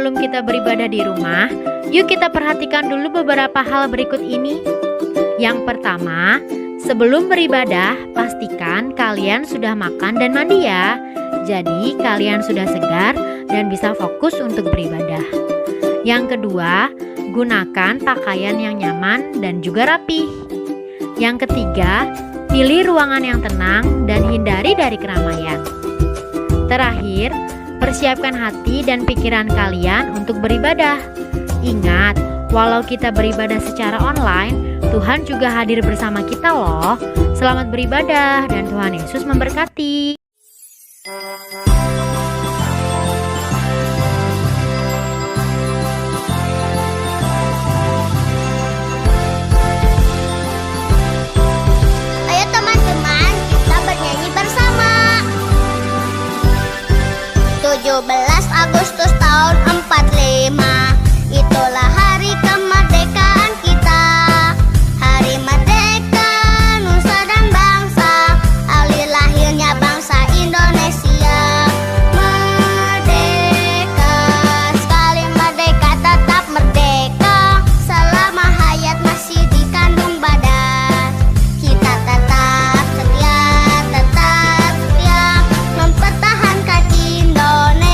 sebelum kita beribadah di rumah, yuk kita perhatikan dulu beberapa hal berikut ini. Yang pertama, sebelum beribadah, pastikan kalian sudah makan dan mandi ya. Jadi kalian sudah segar dan bisa fokus untuk beribadah. Yang kedua, gunakan pakaian yang nyaman dan juga rapi. Yang ketiga, pilih ruangan yang tenang dan hindari dari keramaian. Terakhir, persiapkan hati dan pikiran kalian untuk beribadah. Ingat, walau kita beribadah secara online, Tuhan juga hadir bersama kita loh. Selamat beribadah dan Tuhan Yesus memberkati. Ayo teman-teman, kita bernyanyi bersama. 17 Agustus tahun 45, itulah hari kemerdekaan kita. Hari merdeka, nusa dan bangsa, hari lahirnya bangsa Indonesia. Merdeka, sekali merdeka tetap merdeka. Selama hayat masih dikandung badan, kita tetap setia mempertahankan Indonesia.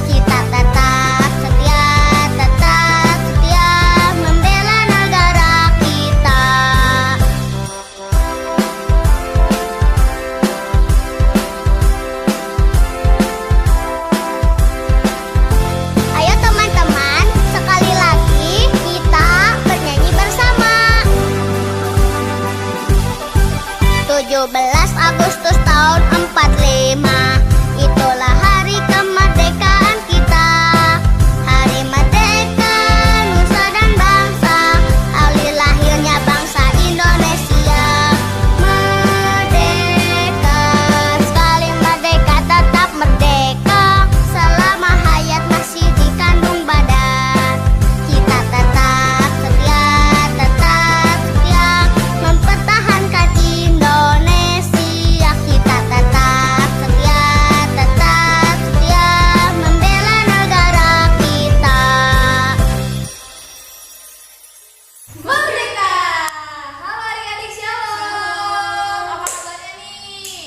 Kita tetap setia membela negara kita. Ayo teman-teman, sekali lagi kita bernyanyi bersama. 17 Agustus tahun 45, itulah hari kemerdekaan kita. Hari merdeka, nusa dan bangsa, hari lahirnya bangsa Indonesia. Merdeka, sekali merdeka tetap merdeka. Selama hayat masih dikandung badan, kita tetap setia mempertahankan Indonesia. Kita tetap setia membela negara kita. Merdeka! Halo adik-adik, shalom! Apa kabarnya nih?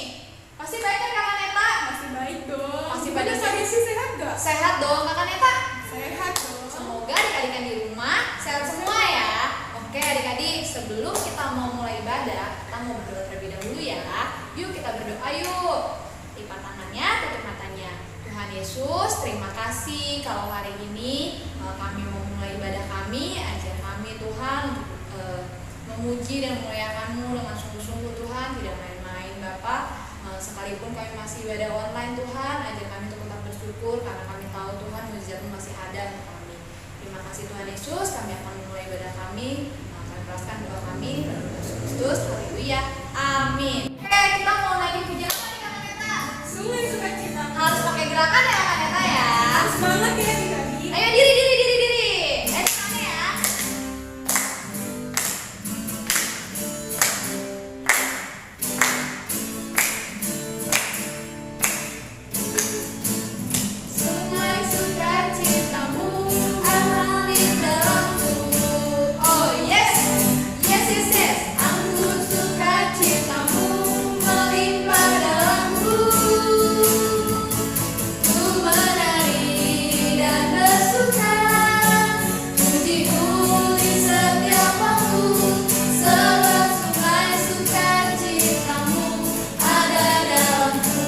Pasti baik kan Kakak Neta? Masih baik dong. Masih pada sakit sih, sehat gak? Sehat dong Kakak Neta? Sehat dong. Semoga adik-adik di rumah sehat semua ya. Oke adik-adik, sebelum kita mau mulai ibadah, kita mau berdoa terlebih dahulu ya. Yuk kita berdoa yuk. Lipat tangannya, tutup matanya. Tuhan Yesus, terima kasih kalau hari ini kami mau mulai ibadah kami. Ajar kami Tuhan untuk memuji dan memuliakan-Mu dengan sungguh-sungguh Tuhan, tidak main-main Bapak. Sekalipun kami masih ibadah online Tuhan, ajar kami untuk tetap bersyukur karena kami tahu Tuhan mujizat-Mu masih ada untuk kami. Terima kasih Tuhan Yesus, kami akan memulai ibadah kami. Kami peraskan doa kami dalam nama Yesus Kristus. Haleluya. Amin. Oke, kita mau lagi pujian apa nih Kakak Neta? Sungguh sukacita. Harus pakai gerakan ya Kakak Neta ya. Harus banget ya adik-adik. Ayo diri. Tangannya ya. Sungai sukacitamu mengalir dalamku. Oh yes. Anggur sukacitamu melimpah dalamku. Ku menari dan bersuka, puji-puji di setiap waktu. Sebab sungai sukacitamu ada dalamku.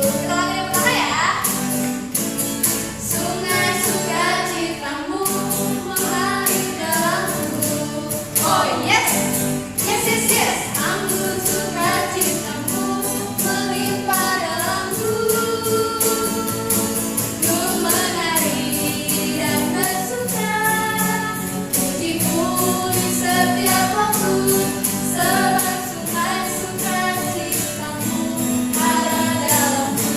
Kita lagi pertama ya. Sungai sukacitamu mengalir dalamku. Oh yes. Anggur sukacitamu melimpah dalamku. Ku menari dan bersuka, puji-puji setiap waktu. Sebab sungai sukacitamu ada dalamku.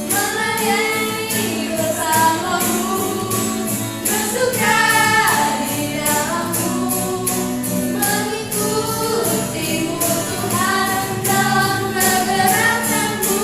Melayani bersamamu, bersuka di dalammu, mengikutimu Tuhan dalam kegerakanmu.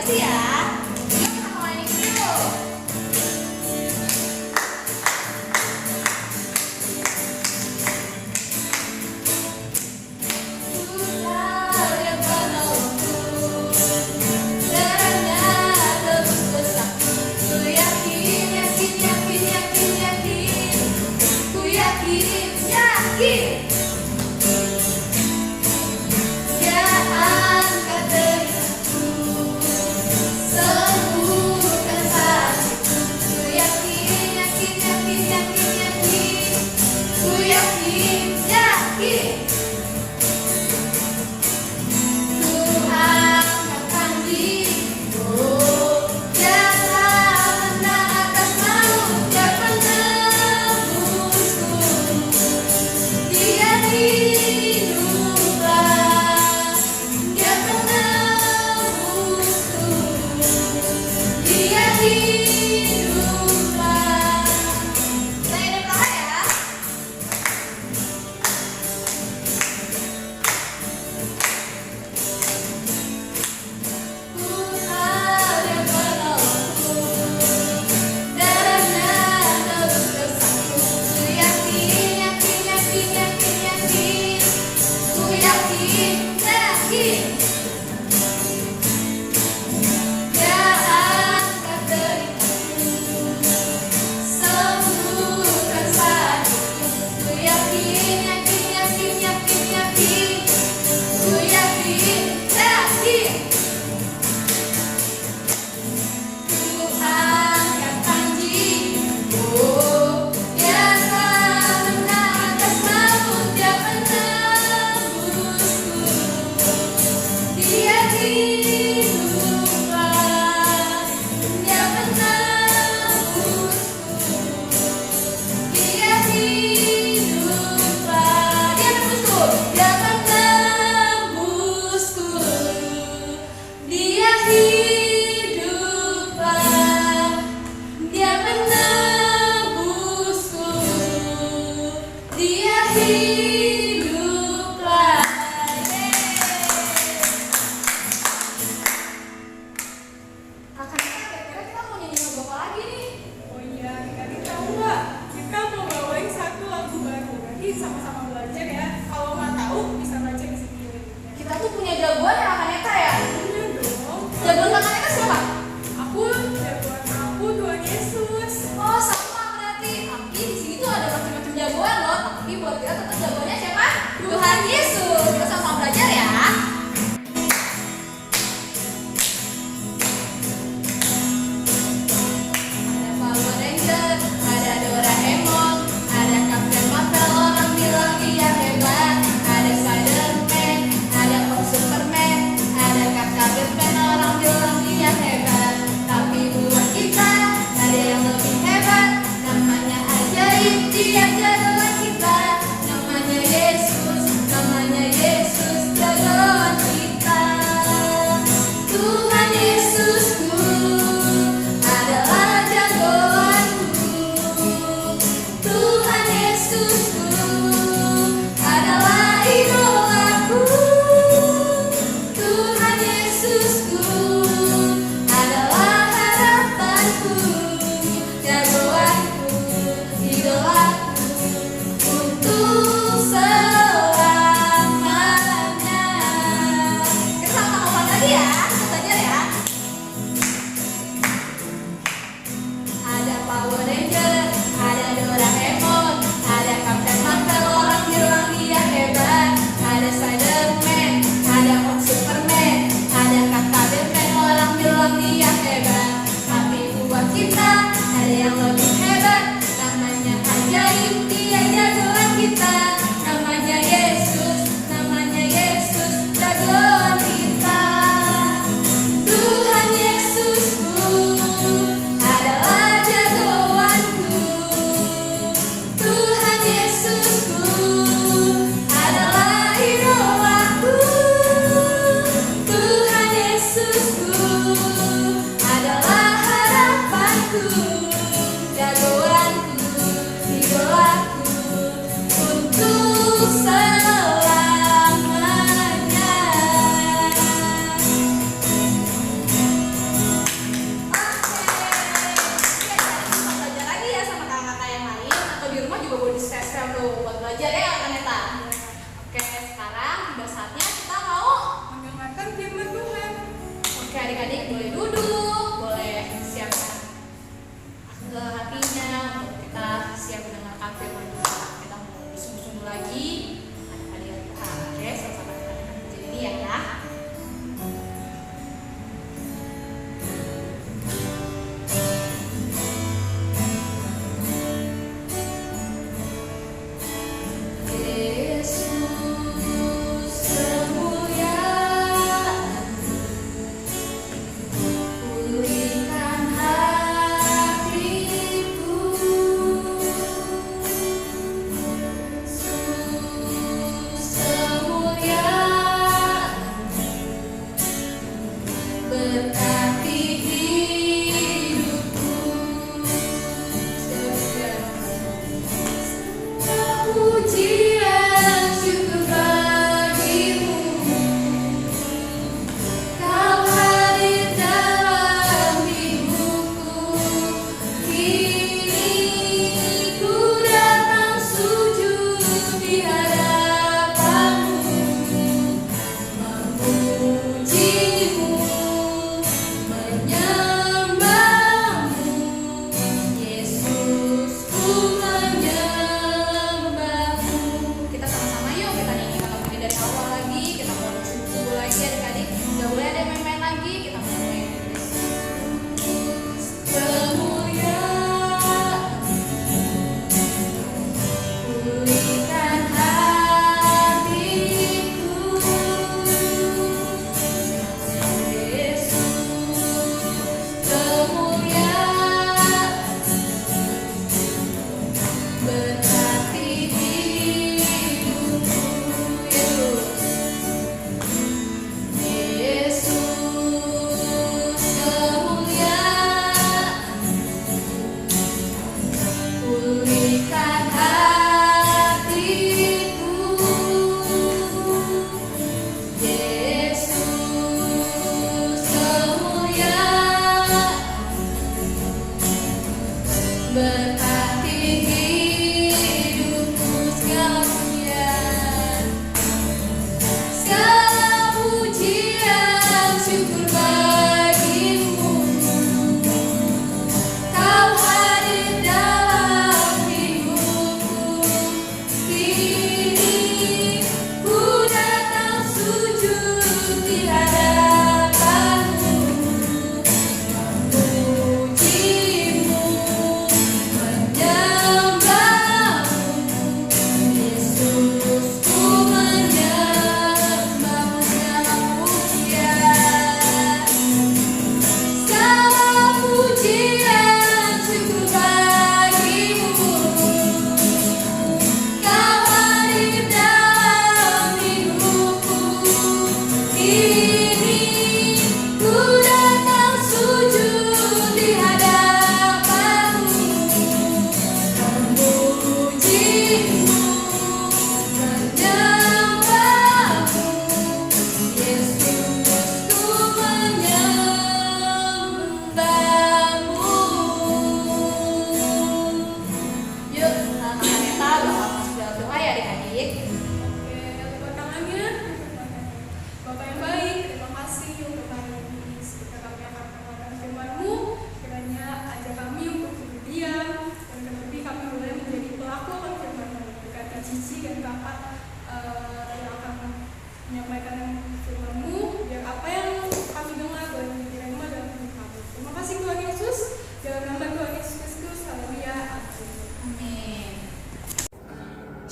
ngerti ya. Yuk kita mulai nih yuk. Tuhan yang penolongku, terangnya terus bersatu. Ku yakin, yakin, yakin, yakin, yakin. Ku yakin, yakin. Dia angkat deritaku, sembuhkan sakitku. Ku yakin, yakin, yakin, yakin, yakin. Ku yakin, yakin. Tuhan akan diriku, Dia telah menang atas maut, Dia penebusku. Dia hiduplah, Dia penebusku. Dia hiduplah. Saya ada berapa ya? Tuhan yang penolongku, darahnya terus bersatu. Ku yakin, yakin, yakin, yakin, yakin. Ku yakin, yakin. Dia angkat deritaku, sembuhkan sakitku. Ku yakin, yakin, yakin, yakin, yakin. Ku yakin, yakin. Tuhan akan diriku, Dia telah menang atas maut, Dia penebusku. Dia hiduplah, Dia penebusku. Dia hiduplah, Dia penebusku. Dia penebusku. Dia hiduplah, Dia penebusku. Dia hiduplah. Kakak-kakak, kira-kira kita mau nyanyi lagu apa lagi nih? Oh iya, adik-adik tahu nggak? Kita mau bawain satu lagu baru. Nanti sama-sama belajar ya. Kalau nggak tahu bisa baca di sini. Kita tuh punya jagoan ya Kak Neta ya? Iya dong. Jagoan Kak Neta siapa? Aku jagoan aku Tuhan Yesus. Oh sama berarti. Tapi di sini tuh ada macam-macam jagoan loh. Tapi buat kita tetap jagoannya siapa? Tuhan Yesus. Kita sama-sama belajar ya. Ada Power Ranger, ada Doraemon, ada Captain Marvel, orang bilang dia hebat. Ada Spider-Man, ada Superman, ada Kakak Batman, orang bilang dia hebat. Tapi buat kita ada yang lebih hebat, namanya ajaib, dia jagoan kita. Namanya Yesus, jagoan kita. Tuhan Yesusku adalah jagoanku. Tuhan Yesusku adalah idolaku. Tuhan Yesusku adalah harapanku, jagoanku, idolaku untuk selamanya. Kita sama ngomong lagi ya, kita belajar ya. Ada Power Ranger, ada Doraemon, ada Captain Marvel, orang bilang dia hebat. Ada Spider-Man, ada Superman, ada Kakak Batman, orang bilang dia hebat. Tapi buat kita ada yang lebih hebat, namanya ajaib, dia jagoan kita. Namanya Yesus, jagoan kita. Tuhan Yesusku adalah jagoanku. Tuhan Yesusku adalah idolaku. Tuhan Yesusku adalah harapanku, jagoanku, idolaku untuk selamanya. Oke adik-adik boleh duduk, boleh siapkan hatinya untuk kita siap mendengarkan firman Tuhan. Kita mau bersungguh-sungguh lagi. Adik-adik oke, sama-sama dengan pujian ini ya.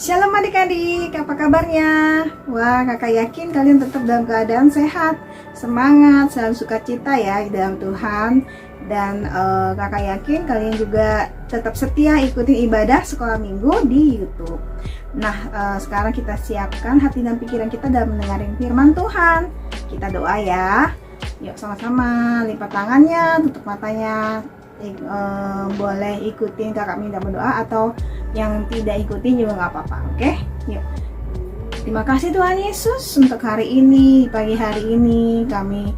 Shalom adik-adik, apa kabarnya? Wah, kakak yakin kalian tetap dalam keadaan sehat, semangat, selalu sukacita ya di dalam Tuhan. Dan kakak yakin kalian juga tetap setia ikutin ibadah sekolah minggu di YouTube. Nah, sekarang kita siapkan hati dan pikiran kita dalam mendengarin firman Tuhan. Kita doa ya. Yuk sama-sama lipat tangannya, tutup matanya. Boleh ikutin kakak minta berdoa atau yang tidak ikutin juga nggak apa-apa, oke? Yuk. Terima kasih Tuhan Yesus untuk hari ini, pagi hari ini kami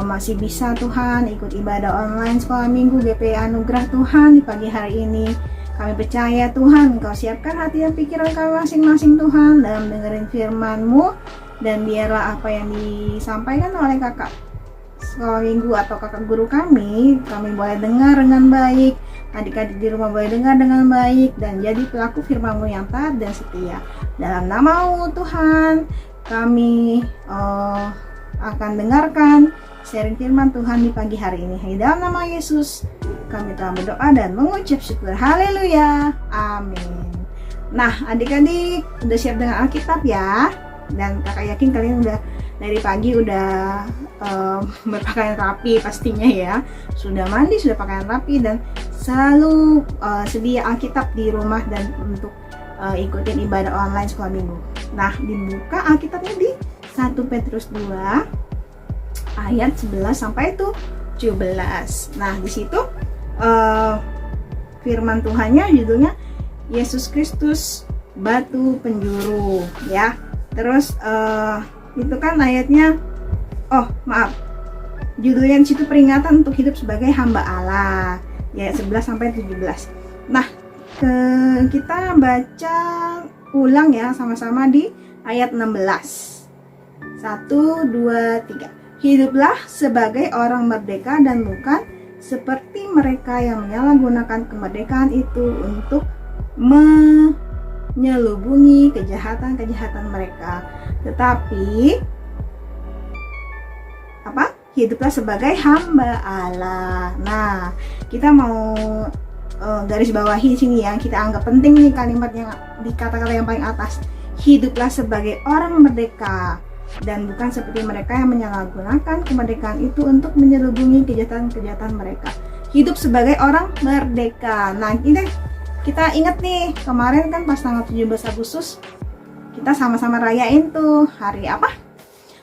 masih bisa Tuhan ikut ibadah online sekolah minggu GPI Anugerah Tuhan di pagi hari ini. Kami percaya Tuhan Engkau siapkan hati dan pikiran kami masing-masing Tuhan dalam dengerin firman-Mu, dan biarlah apa yang disampaikan oleh kakak sekolah minggu atau kakak guru kami boleh dengar dengan baik, adik-adik di rumah boleh dengar dengan baik, dan jadi pelaku firman-Mu yang taat dan setia. Dalam nama-Mu Tuhan, kami akan dengarkan sharing firman Tuhan di pagi hari ini. Di dalam nama Yesus kami telah berdoa dan mengucap syukur. Haleluya, amin. Nah, adik-adik udah siap dengan Alkitab ya? Dan kakak yakin kalian udah dari pagi udah berpakaian rapi pastinya ya. Sudah mandi, sudah pakaian rapi, dan selalu sedia Alkitab di rumah dan untuk ikutin ibadah online sekolah minggu. Nah, dibuka Alkitabnya di 1 Petrus 2 ayat 11 sampai 17. Nah, di situ firman Tuhannya judulnya Yesus Kristus batu penjuru ya. Terus itu kan ayatnya, judulnya di situ peringatan untuk hidup sebagai hamba Allah ya, 11 sampai 17. Nah, kita baca ulang ya sama-sama di ayat 16. 1, 2, 3. Hiduplah sebagai orang merdeka dan bukan seperti mereka yang menyalahgunakan kemerdekaan itu untuk menyelubungi kejahatan-kejahatan mereka. Tetapi hiduplah sebagai hamba Allah. Nah, kita mau garis bawahi sini yang kita anggap penting nih, kalimat yang di kata-kata yang paling atas. Hiduplah sebagai orang merdeka dan bukan seperti mereka yang menyalahgunakan kemerdekaan itu untuk menyelubungi kejahatan-kejahatan mereka. Hidup sebagai orang merdeka. Nah, ini kita ingat nih, kemarin kan pas tanggal 17 Agustus kita sama-sama rayain tuh hari apa?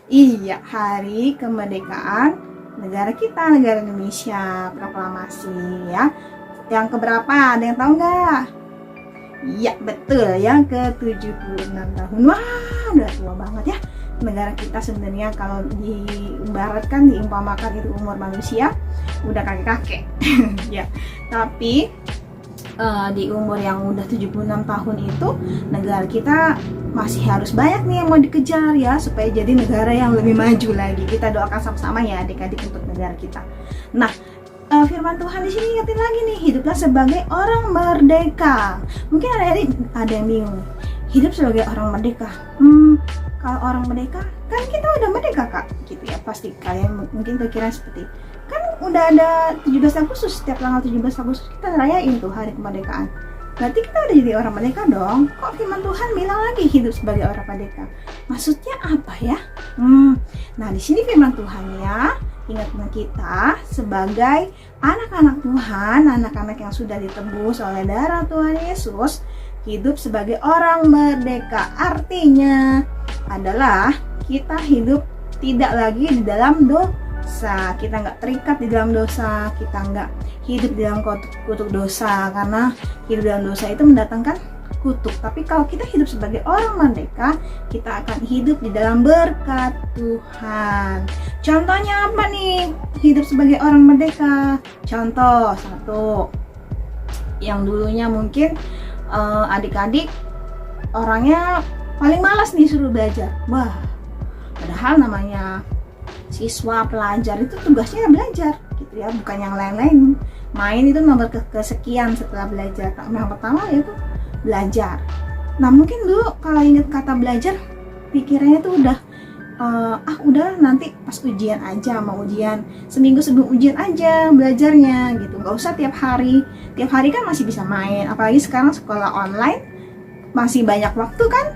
Iya, hari kemerdekaan negara kita, negara Indonesia, proklamasi ya. Yang keberapa? Ada yang tahu nggak? Iya, betul, yang ke-76 tahun. Wah, udah tua banget ya. Negara kita sebenarnya kalau diibaratkan, diumpamakan itu umur manusia udah kakek-kakek ya. Tapi di umur yang udah 76 tahun itu negara kita masih harus banyak nih yang mau dikejar ya, supaya jadi negara yang lebih maju lagi. Kita doakan sama-sama ya adik-adik untuk negara kita. Nah, firman Tuhan di sini ingetin lagi nih, hiduplah sebagai orang merdeka. Mungkin ada yang bingung, hidup sebagai orang merdeka. Kalau orang merdeka, kan kita udah merdeka kak, gitu ya. Pasti kalian mungkin kepikiran seperti, kan udah ada 17 Agustus, setiap tanggal 17 Agustus kita rayain tuh hari kemerdekaan. Berarti kita udah jadi orang merdeka dong. Kok firman Tuhan bilang lagi hidup sebagai orang merdeka? Maksudnya apa ya? Nah, di sini firman Tuhan ya, ingatkan kita sebagai anak-anak Tuhan, anak-anak yang sudah ditebus oleh darah Tuhan Yesus, hidup sebagai orang merdeka. Artinya adalah kita hidup tidak lagi di dalam dosa. Kita nggak terikat di dalam dosa, kita nggak hidup di dalam kutuk dosa, karena hidup dalam dosa itu mendatangkan kutuk. Tapi kalau kita hidup sebagai orang merdeka, kita akan hidup di dalam berkat Tuhan. Contohnya apa nih hidup sebagai orang merdeka? Contoh satu, yang dulunya mungkin adik-adik orangnya paling malas nih suruh belajar. Wah, padahal namanya siswa pelajar itu tugasnya belajar gitu ya, bukan yang lain-lain. Main itu nomor kesekian setelah belajar. Yang pertama yaitu belajar. Nah, mungkin dulu kalau ingat kata belajar, pikirannya tuh udah udah nanti pas ujian aja, mau ujian seminggu sebelum ujian aja belajarnya gitu, nggak usah tiap hari kan masih bisa main. Apalagi sekarang sekolah online masih banyak waktu kan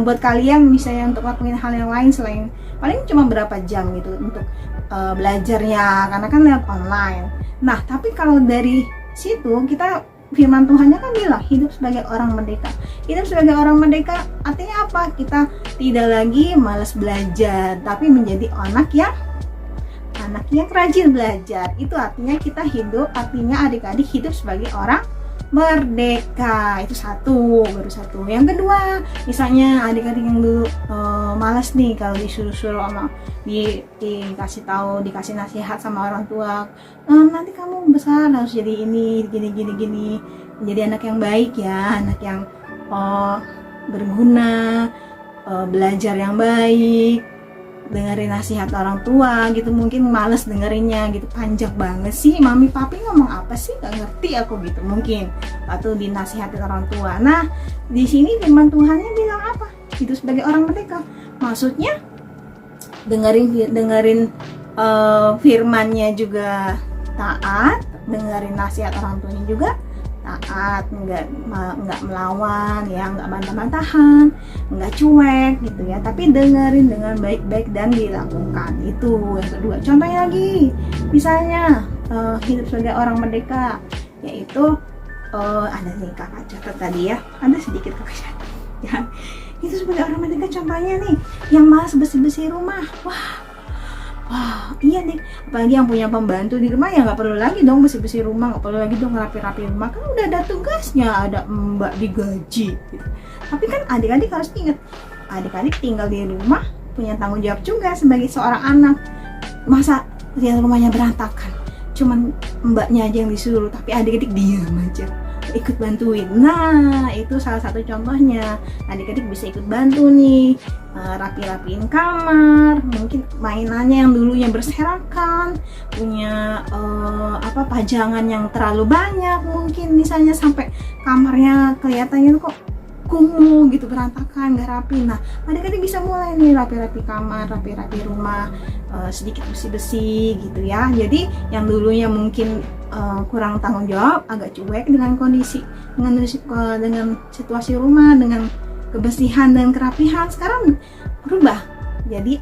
buat kalian misalnya untuk lakuin hal yang lain selain paling cuma berapa jam gitu untuk belajarnya, karena kan lewat online. Nah, tapi kalau dari situ kita, firman Tuhannya kan bilang hidup sebagai orang merdeka. Hidup sebagai orang merdeka artinya apa? Kita tidak lagi malas belajar, tapi menjadi anak yang rajin belajar. Itu artinya kita hidup, artinya adik-adik hidup sebagai orang merdeka. Itu baru satu. Yang kedua, misalnya adik-adik yang dulu malas nih kalau disuruh-suruh sama dikasih tahu, dikasih nasihat sama orang tua, nanti kamu besar harus jadi ini, gini, menjadi anak yang baik ya, anak yang berguna, belajar yang baik. dengerin nasihat orang tua gitu, mungkin males dengerinnya gitu, panjang banget sih mami papi ngomong apa sih, gak ngerti aku gitu mungkin waktu dinasihatin orang tua. Nah di sini firman Tuhannya bilang apa? Hidup sebagai orang merdeka, maksudnya dengerin firmannya juga taat, dengerin nasihat orang tuanya juga taat, nggak melawan ya, nggak bantah-bantahan, nggak cuek gitu ya, tapi dengerin dengan baik-baik dan dilakukan. Itu yang kedua. Contohnya lagi, misalnya hidup sebagai orang merdeka, yaitu ada nih kakak catat tadi ya, ada sedikit kakak catat ya. Itu sebagai orang merdeka contohnya nih, yang malas bersih-bersih rumah. Wah, iya nih, apalagi yang punya pembantu di rumah ya nggak perlu lagi dong bersih-bersih rumah, nggak perlu lagi dong rapi-rapi rumah, kan udah ada tugasnya, ada mbak digaji gitu. Tapi kan adik-adik harus ingat, adik-adik tinggal di rumah punya tanggung jawab juga sebagai seorang anak. Masa lihat rumahnya berantakan, cuman mbaknya aja yang disuruh, tapi adik-adik diam aja, ikut bantuin. Nah itu salah satu contohnya, adik-adik bisa ikut bantu nih, rapi-rapiin kamar, mungkin mainannya yang dulunya berserakan, punya pajangan yang terlalu banyak, mungkin misalnya sampai kamarnya kelihatannya kok kumuh gitu, berantakan, gak rapi. Nah adik-adik bisa mulai nih rapi-rapi kamar, rapi-rapi rumah, sedikit bersih-bersih gitu ya. Jadi yang dulunya mungkin kurang tanggung jawab, agak cuek dengan kondisi, dengan situasi rumah, dengan kebersihan dan kerapihan, sekarang berubah jadi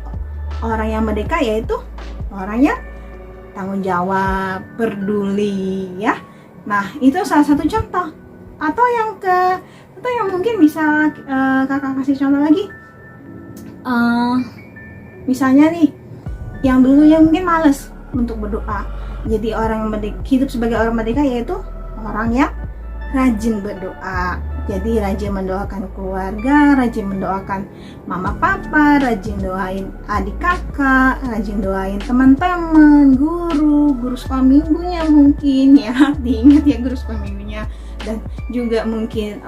orang yang merdeka, yaitu orang yang tanggung jawab, peduli ya. Nah itu salah satu contoh. Atau yang mungkin bisa kakak kasih contoh lagi, misalnya nih, yang dulu yang mungkin malas untuk berdoa, jadi orang merdeka, hidup sebagai orang merdeka yaitu orang yang rajin berdoa. Jadi rajin mendoakan keluarga, rajin mendoakan mama papa, rajin doain adik kakak, rajin doain teman-teman, guru sekolah minggunya mungkin ya, diingat ya guru sekolah minggunya, dan juga mungkin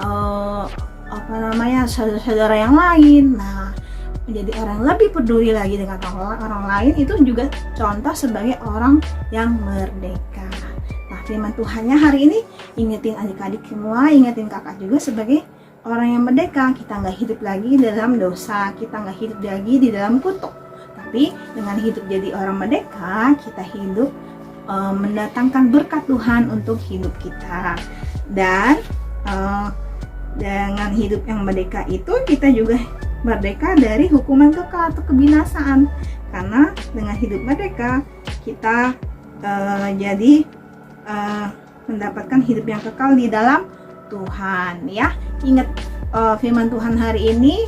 saudara-saudara yang lain. Nah menjadi orang lebih peduli lagi dengan orang lain, itu juga contoh sebagai orang yang merdeka. Nah firman Tuhannya hari ini ingetin adik-adik semua, ingetin kakak juga sebagai orang yang merdeka. Kita nggak hidup lagi dalam dosa, kita nggak hidup lagi di dalam kutuk, tapi dengan hidup jadi orang merdeka, kita hidup mendatangkan berkat Tuhan untuk hidup kita. Dan dengan hidup yang merdeka itu kita juga merdeka dari hukuman kekal atau kebinasaan, karena dengan hidup merdeka kita jadi mendapatkan hidup yang kekal di dalam Tuhan ya. Ingat firman Tuhan hari ini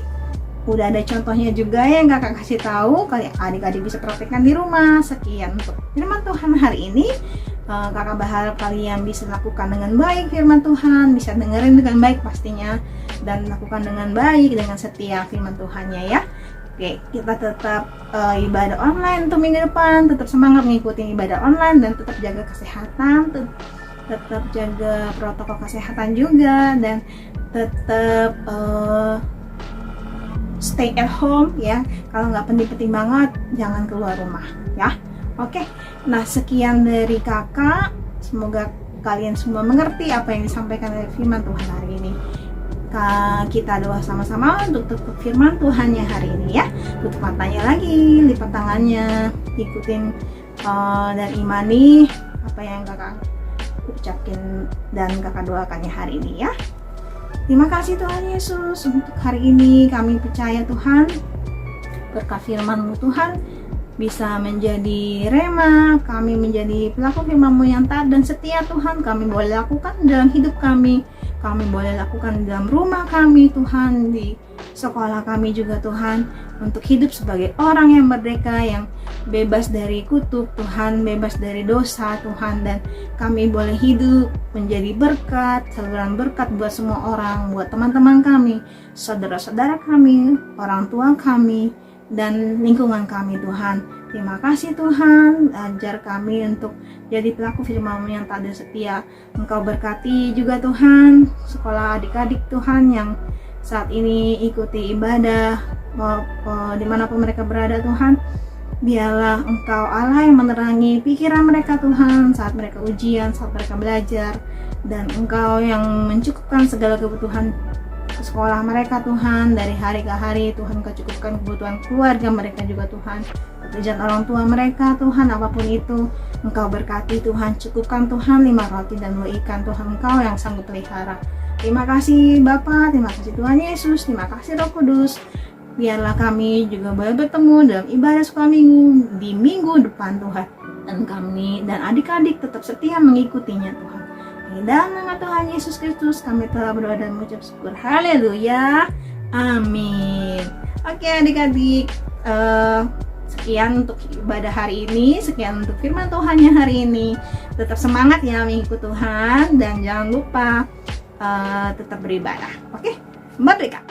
udah ada contohnya juga yang kakak kasih tahu, kali adik-adik bisa praktekkan di rumah. Sekian untuk firman Tuhan hari ini. Kakak berharap kalian bisa lakukan dengan baik firman Tuhan, bisa dengerin dengan baik pastinya, dan lakukan dengan baik, dengan setia firman Tuhannya ya. Oke, kita tetap ibadah online untuk minggu depan, tetap semangat mengikuti ibadah online, dan tetap jaga kesehatan, tetap jaga protokol kesehatan juga, dan tetap stay at home ya. Kalau nggak penting-penting banget, jangan keluar rumah ya. Oke, nah sekian dari kakak, semoga kalian semua mengerti apa yang disampaikan oleh firman Tuhan hari ini. Kita doa sama-sama untuk tutup firman Tuhannya hari ini ya. Tutup matanya lagi, lipat tangannya, ikutin dan imani apa yang kakak ucapin dan kakak doakannya hari ini ya. Terima kasih Tuhan Yesus, untuk hari ini kami percaya Tuhan, berkat firman-Mu Tuhan bisa menjadi rema, kami menjadi pelaku firman-Mu yang taat dan setia Tuhan. Kami boleh lakukan dalam hidup kami boleh lakukan dalam rumah kami Tuhan, di sekolah kami juga Tuhan, untuk hidup sebagai orang yang merdeka, yang bebas dari kutuk Tuhan, bebas dari dosa Tuhan, dan kami boleh hidup menjadi berkat, saluran berkat buat semua orang, buat teman-teman kami, saudara-saudara kami, orang tua kami, dan lingkungan kami Tuhan. Terima kasih Tuhan, ajar kami untuk jadi pelaku firman-Mu yang taat dan setia. Engkau berkati juga Tuhan sekolah adik-adik Tuhan yang saat ini ikuti ibadah dimanapun mereka berada Tuhan. Biarlah Engkau Allah yang menerangi pikiran mereka Tuhan saat mereka ujian, saat mereka belajar, dan Engkau yang mencukupkan segala kebutuhan ke sekolah mereka Tuhan. Dari hari ke hari Tuhan Engkau cukupkan kebutuhan keluarga mereka juga Tuhan, pekerjaan orang tua mereka Tuhan, apapun itu Engkau berkati Tuhan. Cukupkan Tuhan 5 roti dan 2 ikan Tuhan, Engkau yang sanggup pelihara. Terima kasih Bapa, terima kasih Tuhan Yesus, terima kasih Roh Kudus. Biarlah kami juga boleh bertemu dalam ibadah sekolah minggu di minggu depan Tuhan. Dan kami dan adik-adik tetap setia mengikutinya Tuhan. Di dalam nama Tuhan Yesus Kristus kami telah berdoa dan mengucap syukur. Haleluya. Amin. Oke adik-adik, sekian untuk ibadah hari ini, sekian untuk firman Tuhannya hari ini. Tetap semangat ya mengikut Tuhan dan jangan lupa tetap beribadah. Oke, merdeka.